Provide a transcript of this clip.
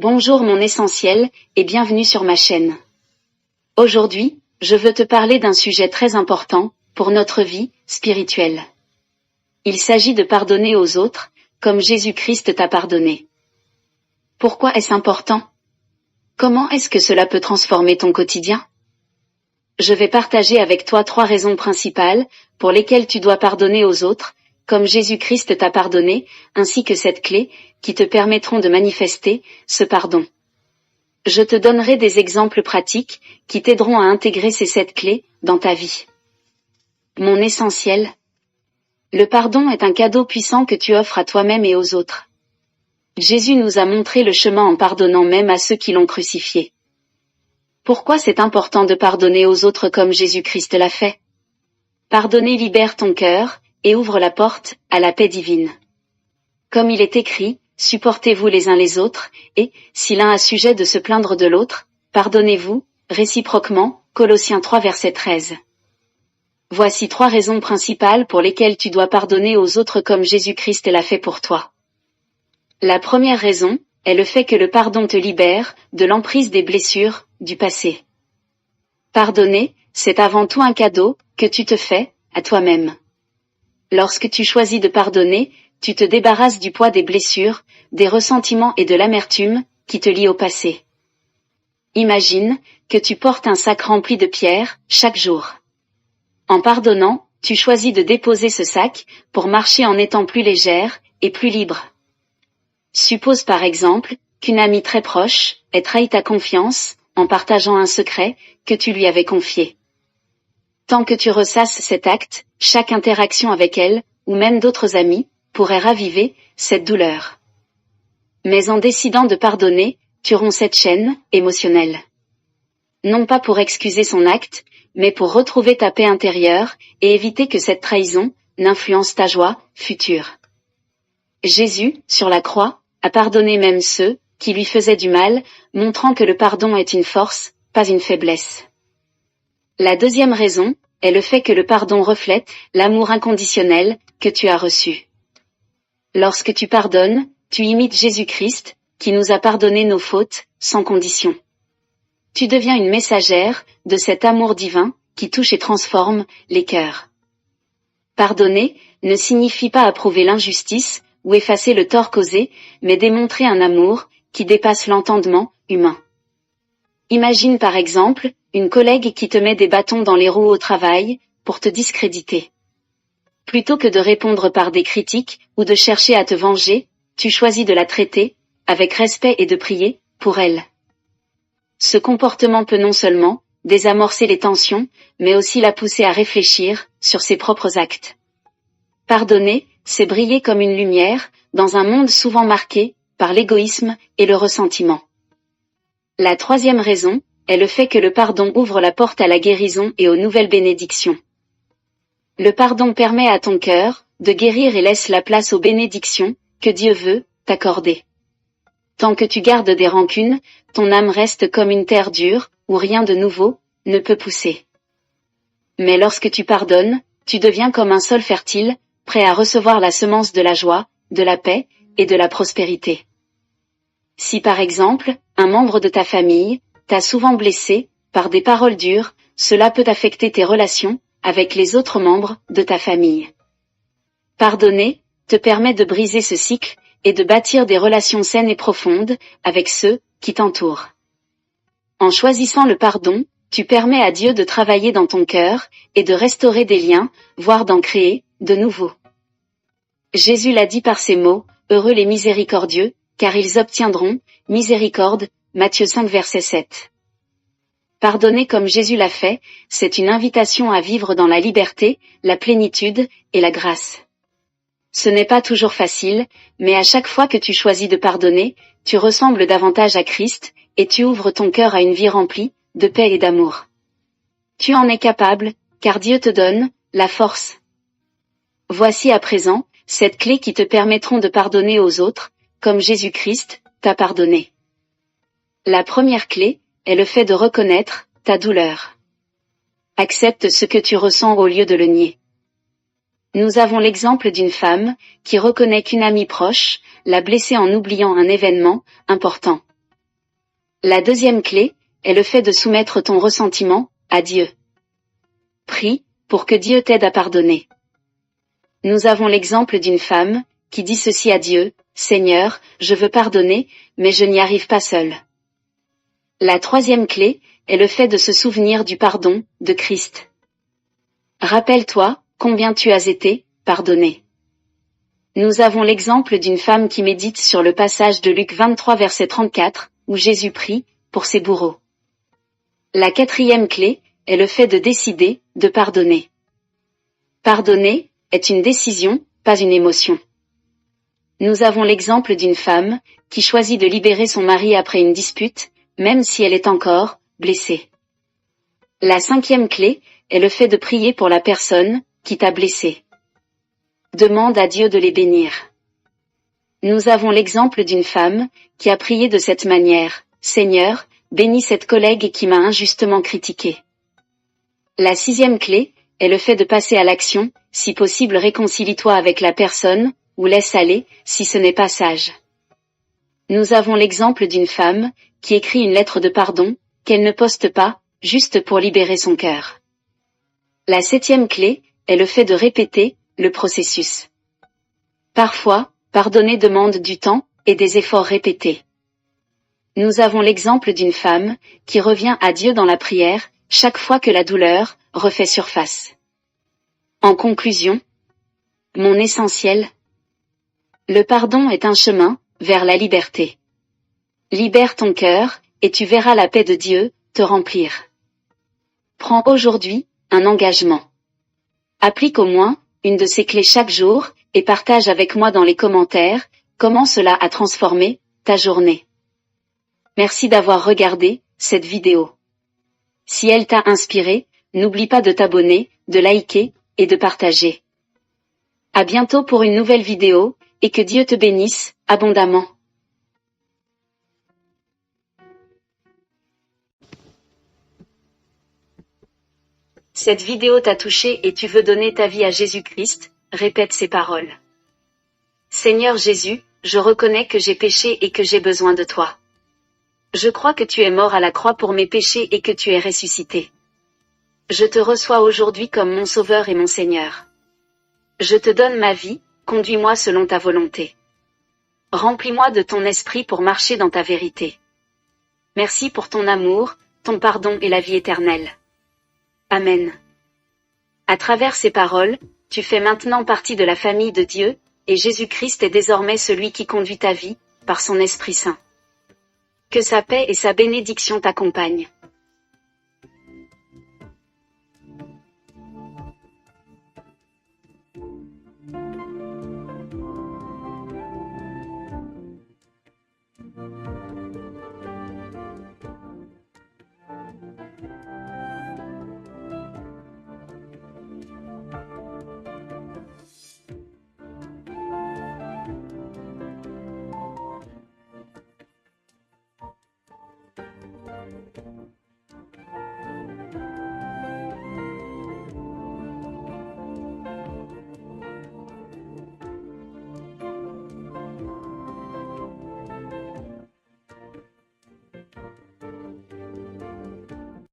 Bonjour mon essentiel, et bienvenue sur ma chaîne. Aujourd'hui, je veux te parler d'un sujet très important, pour notre vie spirituelle. Il s'agit de pardonner aux autres, comme Jésus-Christ t'a pardonné. Pourquoi est-ce important? Comment est-ce que cela peut transformer ton quotidien? Je vais partager avec toi 3 raisons principales, pour lesquelles tu dois pardonner aux autres, comme Jésus-Christ t'a pardonné, ainsi que cette clé, qui te permettront de manifester ce pardon. Je te donnerai des exemples pratiques, qui t'aideront à intégrer ces 7 clés, dans ta vie. Mon essentiel. Le pardon est un cadeau puissant que tu offres à toi-même et aux autres. Jésus nous a montré le chemin en pardonnant même à ceux qui l'ont crucifié. Pourquoi c'est important de pardonner aux autres comme Jésus-Christ l'a fait? Pardonner libère ton cœur, et ouvre la porte à la paix divine. Comme il est écrit, supportez-vous les uns les autres, et, si l'un a sujet de se plaindre de l'autre, pardonnez-vous, réciproquement, Colossiens 3 verset 13. Voici 3 raisons principales pour lesquelles tu dois pardonner aux autres comme Jésus-Christ l'a fait pour toi. La première raison est le fait que le pardon te libère de l'emprise des blessures du passé. Pardonner, c'est avant tout un cadeau que tu te fais à toi-même. Lorsque tu choisis de pardonner, tu te débarrasses du poids des blessures, des ressentiments et de l'amertume qui te lient au passé. Imagine que tu portes un sac rempli de pierres chaque jour. En pardonnant, tu choisis de déposer ce sac pour marcher en étant plus légère et plus libre. Suppose par exemple qu'une amie très proche ait trahi ta confiance en partageant un secret que tu lui avais confié. Tant que tu ressasses cet acte, chaque interaction avec elle, ou même d'autres amis, pourrait raviver cette douleur. Mais en décidant de pardonner, tu romps cette chaîne émotionnelle. Non pas pour excuser son acte, mais pour retrouver ta paix intérieure et éviter que cette trahison n'influence ta joie future. Jésus, sur la croix, a pardonné même ceux qui lui faisaient du mal, montrant que le pardon est une force, pas une faiblesse. La deuxième raison est le fait que le pardon reflète l'amour inconditionnel que tu as reçu. Lorsque tu pardonnes, tu imites Jésus-Christ, qui nous a pardonné nos fautes, sans condition. Tu deviens une messagère de cet amour divin qui touche et transforme les cœurs. Pardonner ne signifie pas approuver l'injustice ou effacer le tort causé, mais démontrer un amour qui dépasse l'entendement humain. Imagine par exemple une collègue qui te met des bâtons dans les roues au travail pour te discréditer. Plutôt que de répondre par des critiques ou de chercher à te venger, tu choisis de la traiter avec respect et de prier pour elle. Ce comportement peut non seulement désamorcer les tensions, mais aussi la pousser à réfléchir sur ses propres actes. Pardonner, c'est briller comme une lumière dans un monde souvent marqué par l'égoïsme et le ressentiment. La troisième raison est le fait que le pardon ouvre la porte à la guérison et aux nouvelles bénédictions. Le pardon permet à ton cœur de guérir et laisse la place aux bénédictions que Dieu veut t'accorder. Tant que tu gardes des rancunes, ton âme reste comme une terre dure, où rien de nouveau ne peut pousser. Mais lorsque tu pardonnes, tu deviens comme un sol fertile, prêt à recevoir la semence de la joie, de la paix et de la prospérité. Si par exemple, un membre de ta famille t'a souvent blessé par des paroles dures, cela peut affecter tes relations avec les autres membres de ta famille. Pardonner te permet de briser ce cycle et de bâtir des relations saines et profondes avec ceux qui t'entourent. En choisissant le pardon, tu permets à Dieu de travailler dans ton cœur et de restaurer des liens, voire d'en créer de nouveaux. Jésus l'a dit par ces mots, « Heureux les miséricordieux, car ils obtiendront miséricorde » Matthieu 5 verset 7. Pardonner comme Jésus l'a fait, c'est une invitation à vivre dans la liberté, la plénitude et la grâce. Ce n'est pas toujours facile, mais à chaque fois que tu choisis de pardonner, tu ressembles davantage à Christ, et tu ouvres ton cœur à une vie remplie de paix et d'amour. Tu en es capable, car Dieu te donne la force. Voici à présent 7 clés qui te permettront de pardonner aux autres, comme Jésus-Christ t'a pardonné. La première clé est le fait de reconnaître ta douleur. Accepte ce que tu ressens au lieu de le nier. Nous avons l'exemple d'une femme qui reconnaît qu'une amie proche l'a blessée en oubliant un événement important. La deuxième clé est le fait de soumettre ton ressentiment à Dieu. Prie pour que Dieu t'aide à pardonner. Nous avons l'exemple d'une femme qui dit ceci à Dieu: Seigneur, je veux pardonner, mais je n'y arrive pas seule. La troisième clé est le fait de se souvenir du pardon de Christ. Rappelle-toi combien tu as été pardonné. Nous avons l'exemple d'une femme qui médite sur le passage de Luc 23 verset 34, où Jésus prie pour ses bourreaux. La quatrième clé est le fait de décider de pardonner. Pardonner est une décision, pas une émotion. Nous avons l'exemple d'une femme qui choisit de libérer son mari après une dispute, même si elle est encore blessée. La cinquième clé est le fait de prier pour la personne qui t'a blessé. Demande à Dieu de les bénir. Nous avons l'exemple d'une femme qui a prié de cette manière: Seigneur, bénis cette collègue qui m'a injustement critiqué. La sixième clé est le fait de passer à l'action, si possible réconcilie-toi avec la personne, ou laisse aller, si ce n'est pas sage. Nous avons l'exemple d'une femme qui écrit une lettre de pardon, qu'elle ne poste pas, juste pour libérer son cœur. La septième clé est le fait de répéter le processus. Parfois, pardonner demande du temps et des efforts répétés. Nous avons l'exemple d'une femme qui revient à Dieu dans la prière chaque fois que la douleur refait surface. En conclusion, mon essentiel: le pardon est un chemin vers la liberté. Libère ton cœur, et tu verras la paix de Dieu te remplir. Prends aujourd'hui un engagement. Applique au moins une de ces clés chaque jour, et partage avec moi dans les commentaires comment cela a transformé ta journée. Merci d'avoir regardé cette vidéo. Si elle t'a inspiré, n'oublie pas de t'abonner, de liker et de partager. À bientôt pour une nouvelle vidéo, et que Dieu te bénisse abondamment. Cette vidéo t'a touché et tu veux donner ta vie à Jésus-Christ, répète ces paroles. Seigneur Jésus, je reconnais que j'ai péché et que j'ai besoin de toi. Je crois que tu es mort à la croix pour mes péchés et que tu es ressuscité. Je te reçois aujourd'hui comme mon Sauveur et mon Seigneur. Je te donne ma vie, conduis-moi selon ta volonté. Remplis-moi de ton esprit pour marcher dans ta vérité. Merci pour ton amour, ton pardon et la vie éternelle. Amen. À travers ces paroles, tu fais maintenant partie de la famille de Dieu, et Jésus-Christ est désormais celui qui conduit ta vie, par son Esprit Saint. Que sa paix et sa bénédiction t'accompagnent.